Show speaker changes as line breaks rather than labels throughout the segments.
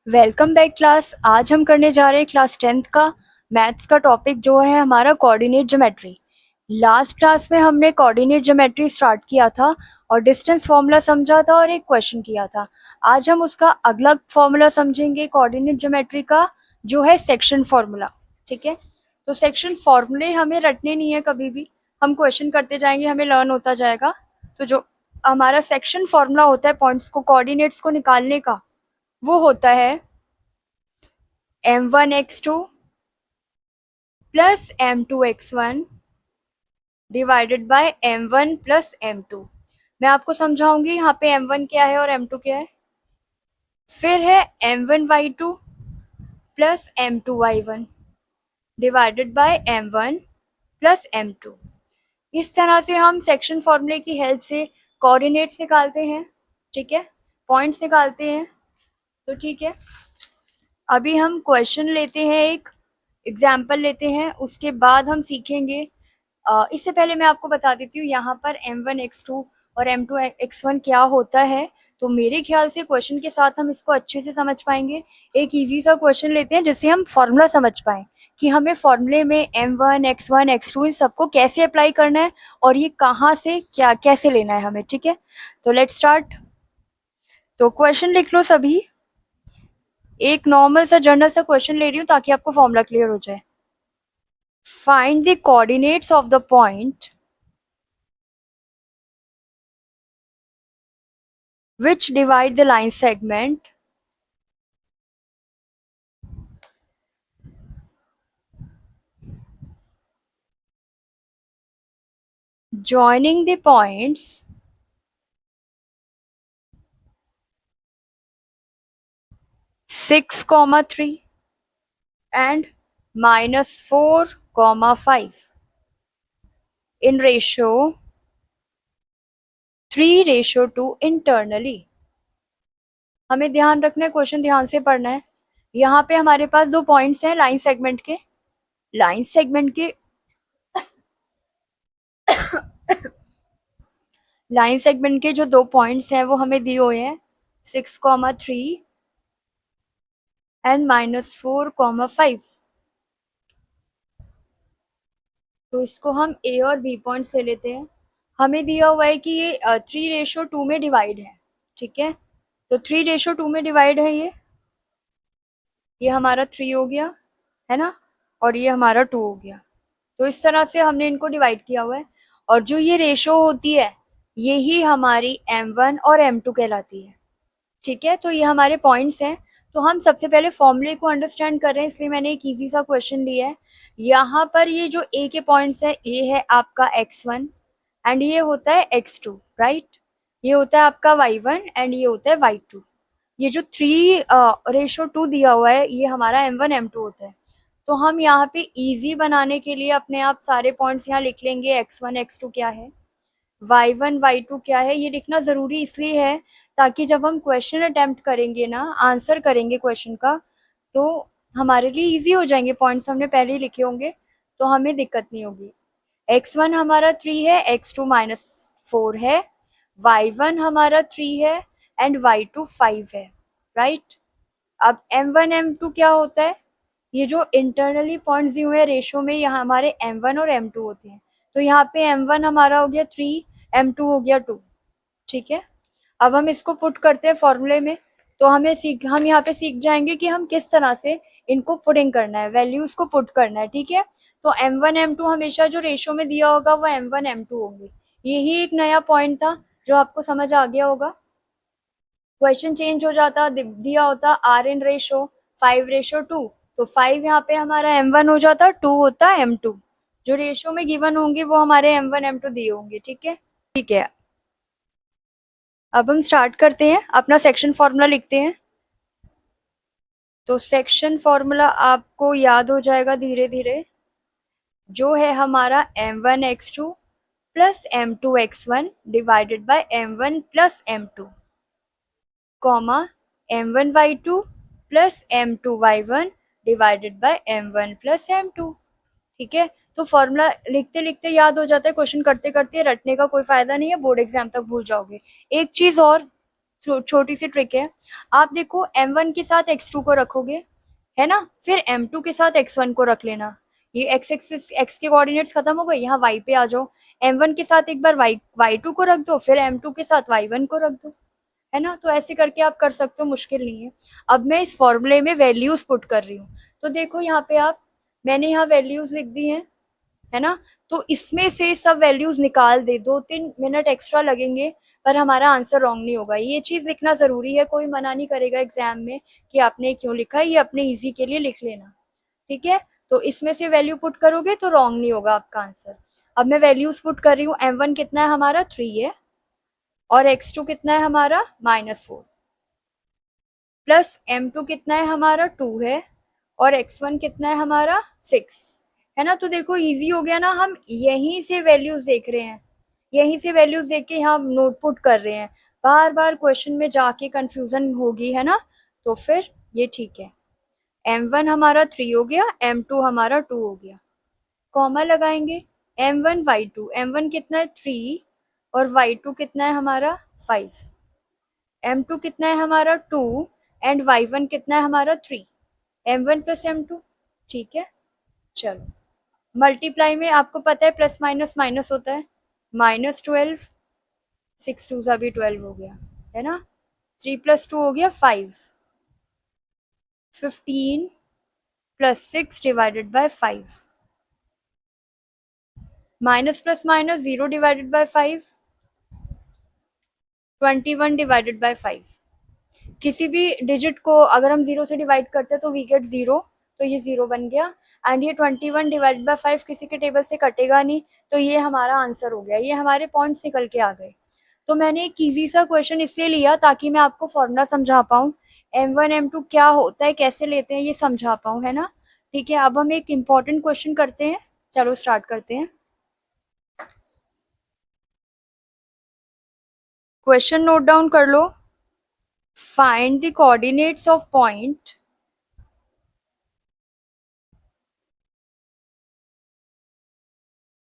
Welcome back class. आज हम करने जा रहे हैं क्लास 10th का मैथ्स का टॉपिक जो है हमारा कोऑर्डिनेट ज्योमेट्री। लास्ट क्लास में हमने कोऑर्डिनेट ज्योमेट्री स्टार्ट किया था और डिस्टेंस फॉर्मूला समझा था और एक क्वेश्चन किया था। आज हम उसका अगला फॉर्मूला समझेंगे कोऑर्डिनेट ज्योमेट्री का, जो है सेक्शन फॉर्मूला। ठीक है, तो सेक्शन फॉर्मूले हमें रटने नहीं है, कभी भी हम क्वेश्चन करते जाएंगे, हमें लर्न होता जाएगा। तो जो हमारा सेक्शन फॉर्मूला होता है पॉइंट्स को, कोऑर्डिनेट्स को निकालने का, वो होता है m1 x2 plus m2 x1 divided by m1 plus m2। मैं आपको समझाऊंगी यहाँ पे m1 क्या है और m2 क्या है। फिर है m1y2 plus m2y1 divided by m1 plus m2। इस तरह से हम सेक्शन फॉर्मूले की हेल्प से कोऑर्डिनेट्स निकालते हैं। ठीक है, पॉइंट्स निकालते हैं। तो ठीक है, अभी हम क्वेश्चन लेते हैं, एक एग्जाम्पल लेते हैं, उसके बाद हम सीखेंगे। इससे पहले मैं आपको बता देती हूँ यहाँ पर m1 x2 और m2 x1 क्या होता है। तो मेरे ख्याल से क्वेश्चन के साथ हम इसको अच्छे से समझ पाएंगे। एक इजी सा क्वेश्चन लेते हैं जिससे हम फॉर्मूला समझ पाएं कि हमें फॉर्मूले में m1 x1 x2 इन सबको कैसे अप्लाई करना है और ये कहाँ से क्या कैसे लेना है हमें। ठीक है, तो लेट्स स्टार्ट। तो क्वेश्चन लिख लो सभी। एक नॉर्मल सा जनरल सा क्वेश्चन ले रही हूँ ताकि आपको फॉर्मूला क्लियर हो जाए। Find the coordinates of the point which divide the line segment joining the points 6, 3 and -4, 5 in ratio 3:2 internally। हमें ध्यान रखना है, क्वेश्चन ध्यान से पढ़ना है। यहाँ पे हमारे पास दो पॉइंट्स हैं लाइन सेगमेंट के लाइन सेगमेंट के जो दो पॉइंट्स हैं वो हमें दिए हुए हैं 6, 3 एंड -4, 5। तो इसको हम ए और बी पॉइंट से लेते हैं। हमें दिया हुआ है कि ये 3:2 में डिवाइड है। ठीक है, तो 3:2 में डिवाइड है ये हमारा 3 हो गया, है ना, और ये हमारा 2 हो गया। तो इस तरह से हमने इनको डिवाइड किया हुआ है। और जो ये रेशो होती है यही हमारी m1 और m2 कहलाती है। ठीक है, तो ये हमारे पॉइंट्स हैं। तो हम सबसे पहले फॉर्मूले को अंडरस्टैंड कर रहे हैं, इसलिए मैंने एक इजी सा क्वेश्चन लिया है। यहाँ पर ये जो ए के पॉइंट्स है, ए है आपका x1 एंड ये होता है x2, राइट। ये होता है आपका y1 एंड ये होता है y2। ये जो 3:2 दिया हुआ है ये हमारा m1 m2 होता है। तो हम यहाँ पे इजी बनाने के लिए अपने आप सारे पॉइंट्स यहाँ लिख लेंगे। x1 x2 क्या है, y1 y2 क्या है, ये लिखना ज़रूरी इसलिए है ताकि जब हम क्वेश्चन अटेम्प्ट करेंगे ना, आंसर करेंगे क्वेश्चन का, तो हमारे लिए इजी हो जाएंगे। पॉइंट्स हमने पहले ही लिखे होंगे तो हमें दिक्कत नहीं होगी। x1 हमारा 3 है, x2 -4 है, y1 हमारा 3 है एंड y2 5 है, राइट। अब m1 m2 क्या होता है, ये जो इंटरनली पॉइंट्स दिए हुए हैं रेशो में, यहाँ हमारे m1 और m2 होते हैं। तो यहाँ पे m1 हमारा हो गया 3, m2 हो गया 2। ठीक है, अब हम इसको पुट करते हैं फॉर्मूले में। तो हम यहाँ पे सीख जाएंगे कि हम किस तरह से इनको पुटिंग करना है, वैल्यूज को पुट करना है। ठीक है, तो m1 m2 हमेशा जो रेशो में दिया होगा वो m1 m2 होंगे। यही एक नया पॉइंट था जो आपको समझ आ गया होगा। क्वेश्चन चेंज हो जाता, दिया होता r इन रेशो 5:2, तो 5 यहाँ पे हमारा m1 हो जाता, 2 होता m2। जो रेशो में गिवन होंगे वो हमारे m1 m2 दिए होंगे। ठीक है, ठीक है। अब हम स्टार्ट करते हैं, अपना सेक्शन फॉर्मूला लिखते हैं। तो सेक्शन फॉर्मूला आपको याद हो जाएगा धीरे धीरे, जो है हमारा m1 x2 plus m2 x1 divided by m1 plus m2 comma m1y2 plus m2y1 divided by m1 plus m2। ठीक है, तो फॉर्मूला लिखते लिखते याद हो जाता है, क्वेश्चन करते करते रटने का कोई फायदा नहीं है, बोर्ड एग्जाम तक भूल जाओगे। एक चीज और, छोटी सी ट्रिक है। आप देखो m1 के साथ x2 को रखोगे, है ना, फिर m2 के साथ x1 को रख लेना। ये x एक्सिस x के कोऑर्डिनेट्स खत्म हो गए, यहाँ y पे आ जाओ। m1 के साथ एक बार y2 को रख दो, फिर m2 के साथ y1 को रख दो, है ना। तो ऐसे करके आप कर सकते हो, मुश्किल नहीं है। अब मैं इस फॉर्मूले में वैल्यूज पुट कर रही हूँ। तो देखो यहाँ पे आप, मैंने यहाँ वैल्यूज लिख दी हैं, है ना। तो इसमें से सब वैल्यूज निकाल दे, 2-3 मिनट एक्स्ट्रा लगेंगे, पर हमारा आंसर रॉन्ग नहीं होगा। ये चीज लिखना जरूरी है, कोई मना नहीं करेगा एग्जाम में कि आपने क्यों लिखा है, ये अपने इजी के लिए लिख लेना, ठीक है। तो इसमें से वैल्यू पुट करोगे तो रॉन्ग नहीं होगा आपका आंसर। अब मैं वैल्यूज पुट कर रही हूँ। m1 कितना है हमारा 3 है, और x2 कितना है हमारा -4, प्लस m2 कितना है हमारा 2 है, और x1 कितना है हमारा 6, है ना। तो देखो इजी हो गया ना, हम यहीं से वैल्यूज देख रहे हैं, यहीं से वैल्यूज देख के यहाँ नोट पुट कर रहे हैं। बार बार क्वेश्चन में जाके कंफ्यूजन होगी, है ना। तो फिर ये ठीक है। m1 हमारा 3 हो गया, m2 हमारा 2 हो गया, कॉमा लगाएंगे। m1 y2, m1 कितना है 3, और y2 कितना है हमारा 5, m2 कितना है हमारा 2, एंड y1 कितना है हमारा 3, m1 प्लस m2, ठीक है। चलो मल्टीप्लाई में आपको पता है प्लस माइनस माइनस होता है, -12, 6 2 भी 12 हो गया, है ना। 3 + 2 हो गया 5, 15 + 6 divided by 5, minus plus minus 0 divided by 5, 21 divided by 5। किसी भी डिजिट को अगर हम 0 से डिवाइड करते हैं तो वी गेट 0, तो ये 0 बन गया। एंड ये 21 डिवाइडेड बाय 5 किसी के टेबल से कटेगा नहीं, तो ये हमारा आंसर हो गया। ये हमारे पॉइंट्स निकल के आ गए। तो मैंने एक ईजी सा क्वेश्चन इसलिए लिया ताकि मैं आपको फॉर्मूला समझा पाऊँ, m1 m2 क्या होता है, कैसे लेते हैं, ये समझा पाऊँ, है ना। ठीक है, अब हम एक इम्पॉर्टेंट क्वेश्चन करते हैं। चलो स्टार्ट करते हैं। क्वेश्चन नोट डाउन कर लो। Find the coordinates of point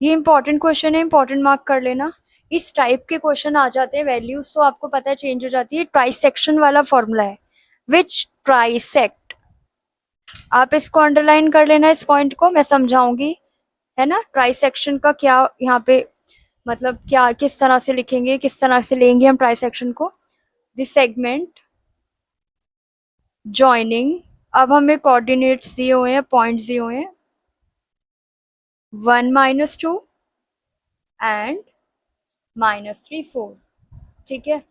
ये इंपॉर्टेंट क्वेश्चन है, इंपॉर्टेंट मार्क कर लेना। इस टाइप के क्वेश्चन आ जाते हैं, वैल्यूज तो आपको पता है चेंज हो जाती है। ट्राइसेक्शन वाला फॉर्मूला है, विच ट्राइसेक्ट, आप इसको अंडरलाइन कर लेना, इस पॉइंट को मैं समझाऊंगी, है ना। ट्राइसेक्शन का क्या यहाँ पे मतलब, क्या किस तरह से लिखेंगे, किस तरह से लेंगे हम ट्राइसेक्शन को। दिस सेगमेंट जॉइनिंग, अब हमें कोऑर्डिनेट्स दिए हुए हैं, पॉइंट्स दिए हुए हैं 1 -2 एंड -3 4, ठीक है।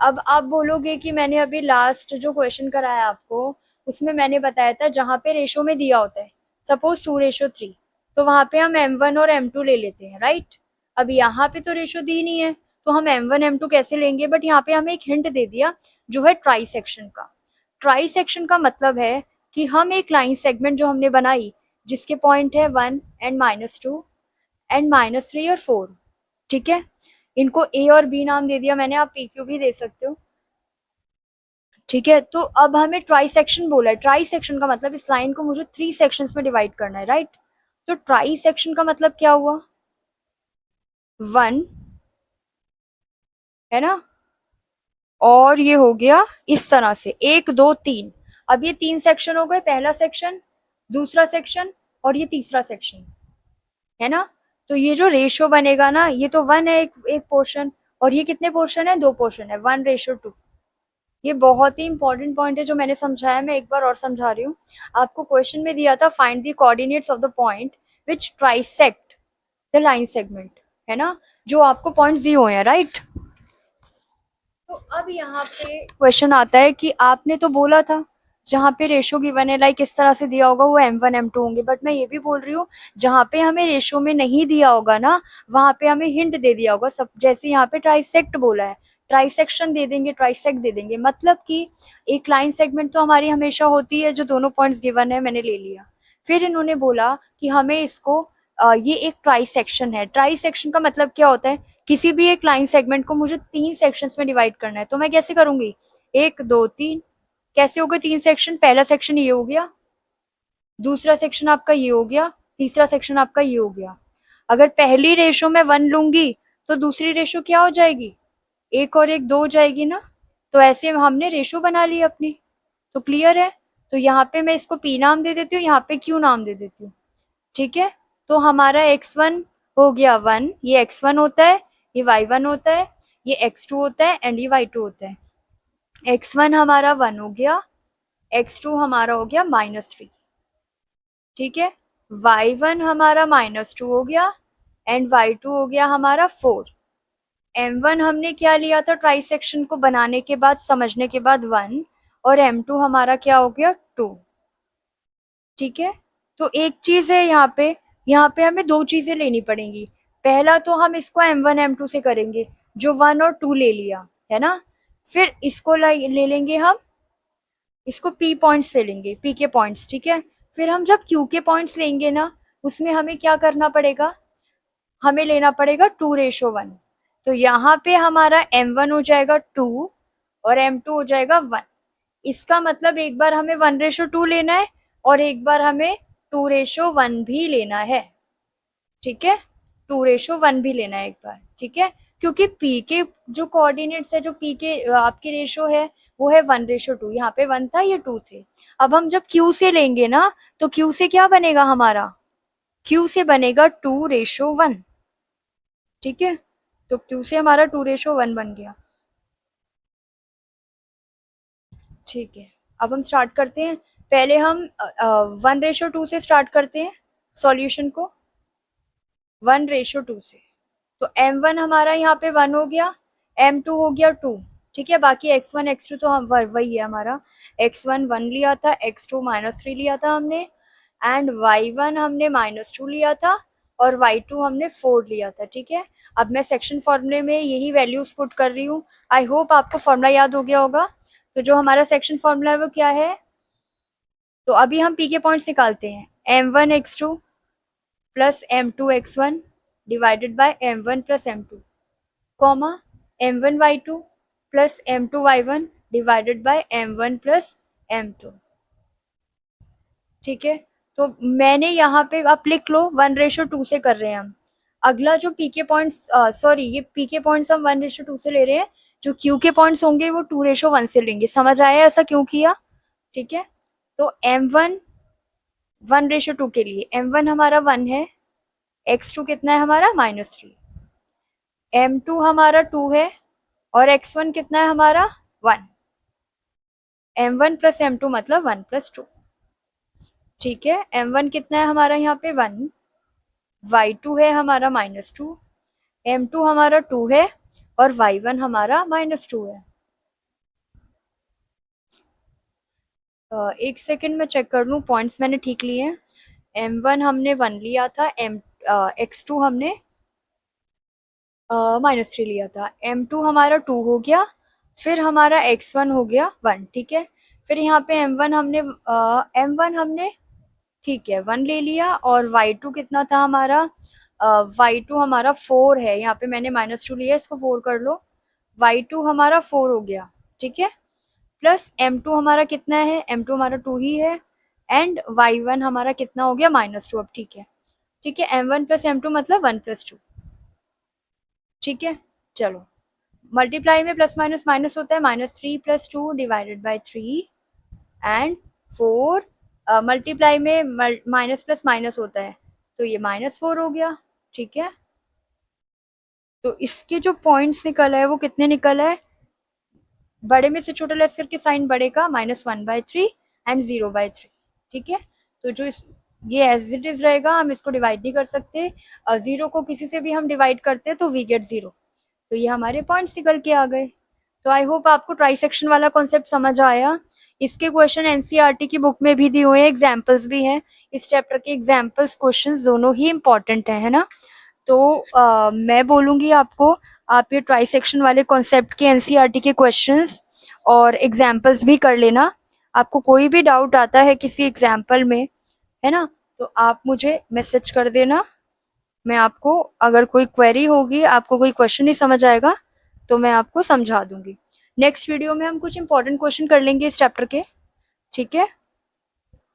अब आप बोलोगे कि मैंने अभी लास्ट जो क्वेश्चन कराया आपको, उसमें मैंने बताया था जहाँ पे रेशो में दिया होता है, सपोज 2:3, तो वहां पे हम m1 और m2 ले लेते हैं, राइट। अब यहाँ पे तो रेशो दी नहीं है, तो हम m1 m2 कैसे लेंगे, बट यहाँ पे हमें एक हिंट दे दिया जो है ट्राई सेक्शन का। ट्राई सेक्शन का मतलब है कि हम एक लाइन सेगमेंट जो हमने बनाई, जिसके पॉइंट है 1 एंड -2 एंड -3 और 4, ठीक है। इनको ए और बी नाम दे दिया मैंने, आप पी क्यू भी दे सकते हो, ठीक है। तो अब हमें ट्राई सेक्शन बोला है। ट्राई सेक्शन का मतलब इस लाइन को मुझे 3 सेक्शंस में डिवाइड करना है, राइट। तो ट्राई सेक्शन का मतलब क्या हुआ, 1, है ना, और ये हो गया इस तरह से 1 2 3। अब ये 3 सेक्शन हो गए, पहला सेक्शन, दूसरा सेक्शन, और ये तीसरा सेक्शन, है ना। तो ये जो रेशियो बनेगा ना, ये तो 1 है एक पोर्शन, और ये कितने पोर्शन है, 2 पोर्शन है, 1:2। ये बहुत ही इंपॉर्टेंट पॉइंट है जो मैंने समझाया, मैं एक बार और समझा रही हूँ। आपको क्वेश्चन में दिया था find the coordinates of the point which trisect the line segment, है ना, जो आपको पॉइंट्स दिए हुए हैं, राइट। तो अब यहाँ पे क्वेश्चन आता है कि आपने तो बोला था जहाँ पे रेशो गिवन है, लाइक इस तरह से दिया होगा वो m1 m2 होंगे, बट मैं ये भी बोल रही हूँ जहाँ पे हमें रेशो में नहीं दिया होगा ना, वहां पे हमें हिंट दे दिया होगा। सब जैसे यहाँ पे ट्राइसेक्ट बोला है, ट्राइसेक्शन दे देंगे, ट्राइसेक्ट दे देंगे, मतलब कि एक लाइन सेगमेंट तो हमारी हमेशा होती है जो दोनों पॉइंट्स गिवन है, मैंने ले लिया। फिर इन्होंने बोला कि हमें इसको ये एक ट्राइसेक्शन है। ट्राइसेक्शन का मतलब क्या होता है, किसी भी एक लाइन सेगमेंट को मुझे 3 सेक्शंस में डिवाइड करना है, तो मैं कैसे करूंगी, 1 2 3, कैसे हो गए 3 सेक्शन, पहला सेक्शन ये हो गया, दूसरा सेक्शन आपका ये हो गया, तीसरा सेक्शन आपका ये हो गया। अगर पहली रेशो में 1 लूंगी तो दूसरी रेशो क्या हो जाएगी, 1 और 1 2 हो जाएगी ना। तो ऐसे हमने रेशो बना ली अपनी। तो क्लियर है। तो यहाँ पे मैं इसको P नाम दे देती हूँ, यहाँ पे Q नाम दे देती हूँ। ठीक है। तो हमारा x1 हो गया 1, ये x1 होता है, ये y1 होता है, ये x2 होता है एंड ये y2 होता है। x1 हमारा 1 हो गया, x2 हमारा हो गया -3। ठीक है। y1 हमारा -2 हो गया एंड y2 हो गया हमारा 4। m1 हमने क्या लिया था ट्राई सेक्शन को बनाने के बाद, समझने के बाद 1, और m2 हमारा क्या हो गया 2। ठीक है। तो एक चीज है यहाँ पे हमें दो चीजें लेनी पड़ेंगी। पहला तो हम इसको m1 m2 से करेंगे, जो 1 और 2 ले लिया है ना। फिर इसको ले लेंगे हम, इसको P पॉइंट्स से लेंगे, P के पॉइंट्स। ठीक है। फिर हम जब Q के पॉइंट्स लेंगे ना, उसमें हमें क्या करना पड़ेगा, हमें लेना पड़ेगा 2:1। तो यहाँ पे हमारा m1 हो जाएगा 2 और m2 हो जाएगा 1। इसका मतलब एक बार हमें 1:2 लेना है और एक बार हमें 2:1 भी लेना है। ठीक है। 2:1 भी लेना है एक बार। ठीक है। क्योंकि P के जो कोऑर्डिनेट्स है, जो P के आपके रेशो है, वो है 1:2। यहाँ पे 1 था, ये 2 थे। अब हम जब Q से लेंगे ना, तो Q से क्या बनेगा हमारा, Q से बनेगा 2:1। ठीक है। तो Q से हमारा 2:1 बन गया। ठीक है। अब हम स्टार्ट करते हैं। पहले हम 1:2 से स्टार्ट करते हैं सॉल्यूशन को, 1:2 से। तो m1 हमारा यहाँ पे 1 हो गया, m2 हो गया 2। ठीक है। बाकी x1 x2 तो हम वही है हमारा, x1 1 लिया था, x2 -3 लिया था हमने, एंड y1 हमने -2 लिया था और y2 हमने 4 लिया था। ठीक है। अब मैं सेक्शन फॉर्मूले में यही वैल्यूज पुट कर रही हूँ। आई होप आपको फॉर्मूला याद हो गया होगा। तो जो हमारा सेक्शन फॉर्मूला है वो क्या है, तो अभी हम P के पॉइंट्स निकालते हैं। m1 x2 plus m2 x1 divided by m1 plus m2, comma m1 y2 plus m2 y1 divided by m1 plus m2। ठीक है। तो मैंने यहाँ पे आप लिख लो 1:2 से कर रहे हैं हम। अगला जो P के पॉइंट्स, सॉरी, ये P के पॉइंट्स हम 1:2 से ले रहे हैं, जो Q के पॉइंट्स होंगे वो 2:1 से लेंगे। समझ आया ऐसा क्यों किया। ठीक है। तो m1 1:2 के लिए m1 हमारा 1 है, x2 कितना है हमारा -3, m2 हमारा 2 है और x1 कितना है हमारा 1। m1 प्लस m2 मतलब 1 + 2। ठीक है। m1 कितना है हमारा यहाँ पे 1, y2 है हमारा -2, m2 हमारा 2 है और y1 हमारा -2 है। एक सेकंड में चेक कर लूँ पॉइंट्स मैंने ठीक लिए हैं। m1 हमने 1 लिया था, x2 हमने -3 लिया था, m2 हमारा 2 हो गया, फिर हमारा x1 हो गया 1। ठीक है। फिर यहाँ पे m1 हमने ठीक है 1 ले लिया और y2 कितना था हमारा, y2 हमारा 4 है, यहाँ पे मैंने -2 लिया, इसको 4 कर लो, y2 हमारा 4 हो गया। ठीक है। प्लस m2 हमारा कितना है, m2 हमारा 2 ही है, एंड y1 हमारा कितना हो गया -2। अब ठीक है। ठीक है। m1 प्लस m2 मतलब 1 + 2। ठीक है। चलो, मल्टीप्लाई में प्लस माइनस माइनस होता है, -3 + 2 डिवाइडेड बाय 3 एंड 4। मल्टीप्लाई में माइनस प्लस माइनस होता है, तो ये -4 हो गया। ठीक है। तो इसके जो पॉइंट्स निकला है वो कितने निकला है, बड़े में से छोटा लेस करके साइन बड़े का -1/3 एंड 0/3। ठीक है। तो जो ये एज इट इज रहेगा, हम इसको डिवाइड नहीं कर सकते, 0 को किसी से भी हम डिवाइड करते हैं तो वी गेट 0। तो ये हमारे पॉइंट्स निकल के आ गए। तो आई होप आपको ट्राई सेक्शन वाला कॉन्सेप्ट समझ आया। इसके क्वेश्चन एनसीईआरटी की बुक में भी दिए हुए हैं, एग्जाम्पल्स भी हैं। इस चैप्टर के एग्जाम्पल्स क्वेश्चंस दोनों ही इम्पॉर्टेंट है ना। तो मैं बोलूँगी आपको, आप ये ट्राई सेक्शन वाले कॉन्सेप्ट के एनसीईआरटी के क्वेश्चंस और एग्जाम्पल्स भी कर लेना। आपको कोई भी डाउट आता है किसी एग्जाम्पल में, है ना, तो आप मुझे मैसेज कर देना। मैं आपको, अगर कोई क्वेरी होगी, आपको कोई क्वेश्चन नहीं समझ आएगा, तो मैं आपको समझा दूंगी। नेक्स्ट वीडियो में हम कुछ इंपॉर्टेंट क्वेश्चन कर लेंगे इस चैप्टर के। ठीक है।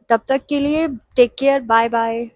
तब तक के लिए टेक केयर, बाय बाय।